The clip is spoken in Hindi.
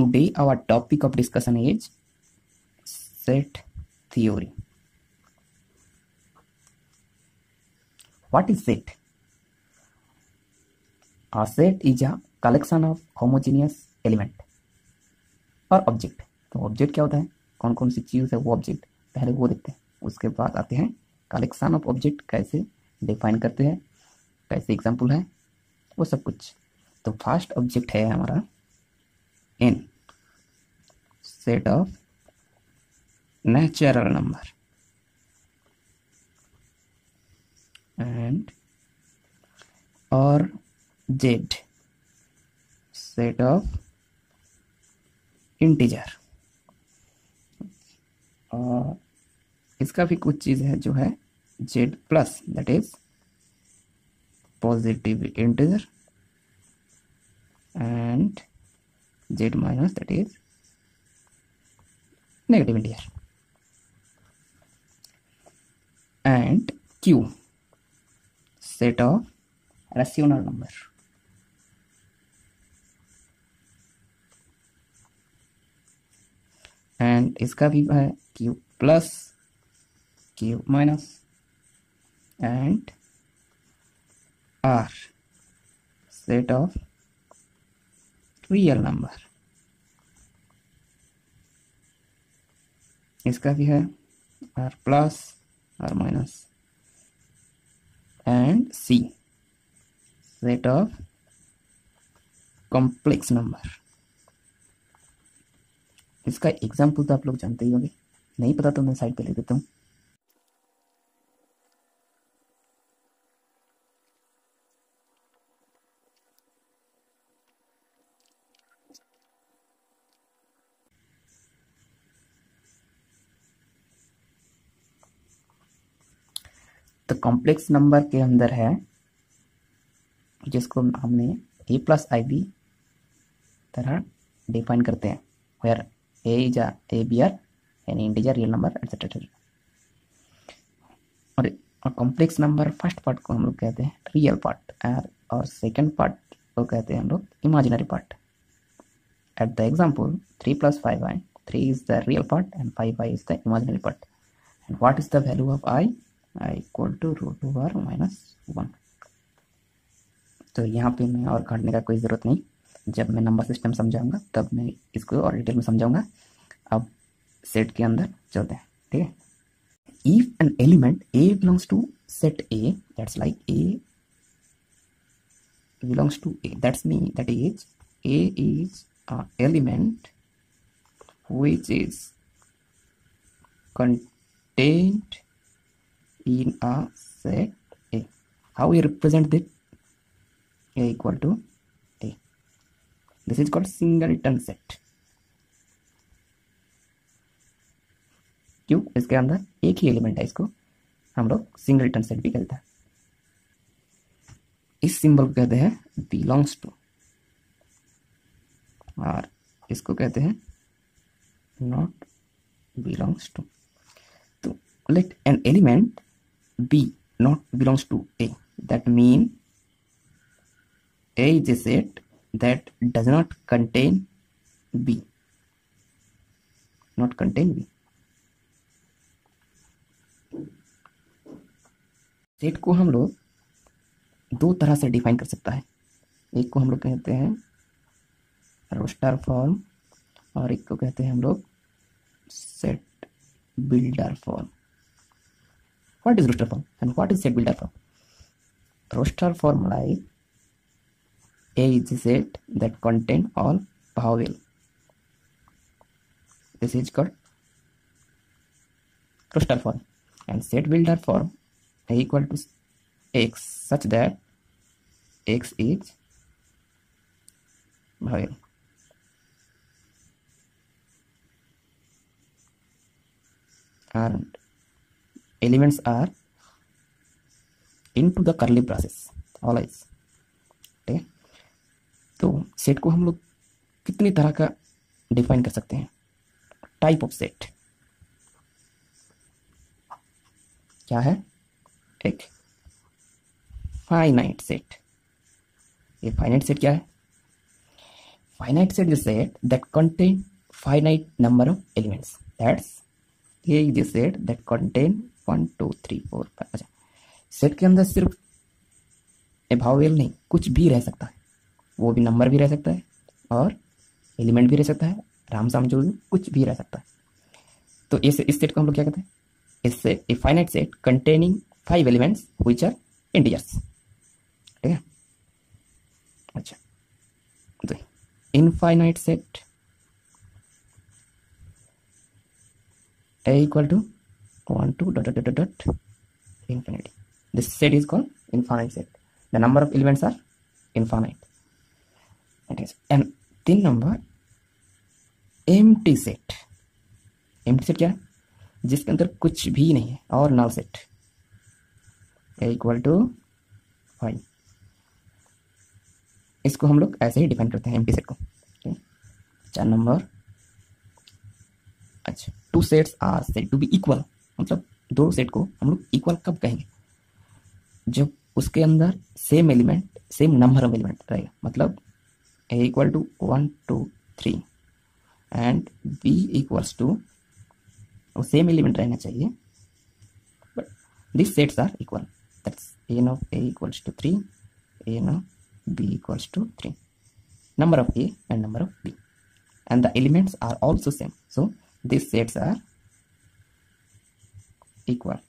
Today our topic of discussion is set theory. What is set? A set is a collection of homogeneous element और ऑब्जेक्ट. तो ऑब्जेक्ट क्या होता है, कौन कौन सी चीज़ है वो ऑब्जेक्ट, पहले वो देखते हैं. उसके बाद आते हैं कलेक्शन ऑफ ऑब्जेक्ट, कैसे डिफाइन करते हैं, कैसे एग्जाम्पल है, वो सब कुछ. तो फर्स्ट ऑब्जेक्ट है हमारा N, set of natural number, and और जेड, सेट ऑफ इंटीजर. और इसका भी कुछ चीज़ है जो है Z plus, that is positive integer, and Z minus, that is negative integer. And Q, set of rational number. And इसका भी है Q plus, Q minus, and R, set of real number. इसका भी है R plus, R minus, and C, set of complex number. इसका एग्जाम्पल तो आप लोग जानते ही होंगे, नहीं पता तो मैं साइड पे लिख देता हूँ. तो कॉम्प्लेक्स नंबर के अंदर है जिसको हमने ए प्लस आई बी तरह डिफाइन करते हैं, where A is A B are an integer, real number, etcetera. और कॉम्प्लेक्स नंबर फर्स्ट पार्ट को हम लोग कहते हैं रियल पार्ट, और सेकेंड पार्ट को कहते हैं हम लोग imaginary part. At the example 3 + 5i, 3 is the real part and 5i is the imaginary part. And what is the value of i? I equal to √2r - 1. तो यहाँ पे मैं और काटने का कोई ज़रूरत नहीं, जब मैं नंबर सिस्टम समझाऊंगा तब मैं इसको और डिटेल में समझाऊंगा. अब सेट के अंदर चलते हैं, ठीक है. If an element A belongs to set A, that's like A belongs to A, that's mean that is A is a element which is contained in a set A. How we represent it? A equal to A. This is called singleton set. क्यों? इसके अंदर एक ही एलिमेंट है, इसको हम लोग सिंगलटन सेट भी कहते हैं. इस सिंबल को कहते हैं बिलोंग्स टू, और इसको कहते हैं not belongs to. So let an element B not belongs to A. That mean A is a set that does not contain B. Not contain B. Set को हम लोग दो तरह से डिफाइन कर सकता है. एक को हम लोग कहते हैं रोस्टर फॉर्म, और एक को कहते हैं हम लोग set builder form. What is roster form and what is set builder form? Roster form like A is a set that contain all vowel. This is called roster form. And set builder form A equal to x such that x is vowel. And elements are into the curly braces always. ठीक है. तो सेट को हम लोग कितनी तरह का डिफाइन कर सकते हैं? टाइप ऑफ सेट क्या है? एक फाइनाइट सेट. ये फाइनाइट सेट क्या है? finite set is a set that contain finite number of elements. That's A is the set that contain 1 2 3 4 5. अच्छा, सेट के अंदर सिर्फ भावेल नहीं, कुछ भी रह सकता है, वो भी नंबर भी रह सकता है और एलिमेंट भी रह सकता है, राम साम जो कुछ भी रह सकता है। तो इस सेट को हम लोग क्या कहते हैं? इस set A finite set containing 5 elements which are integers. ठीक है। अच्छा, तो infinite set A equal to 1 2 dot dot dot dot infinity. This set is called infinite set. The number of elements are infinite. That is, and तीन number empty set. Empty set क्या है? जिसके अंदर कुछ भी नहीं है, और null set. A equal to 5. इसको हम लोग ऐसे ही डिफाइन करते हैं empty set को। चार नंबर। अच्छा, two sets are said to be equal, मतलब दो सेट को हम लोग इक्वल कब कहेंगे? जब उसके अंदर same element, same number of element रहेगा, मतलब A equal to 1 2 3 and B equals to, same element रहना चाहिए, but this sets are equal. That's A of A equals to 3, A of B equals to 3, number of A and number of B, and the elements are also same, so these sets are equal.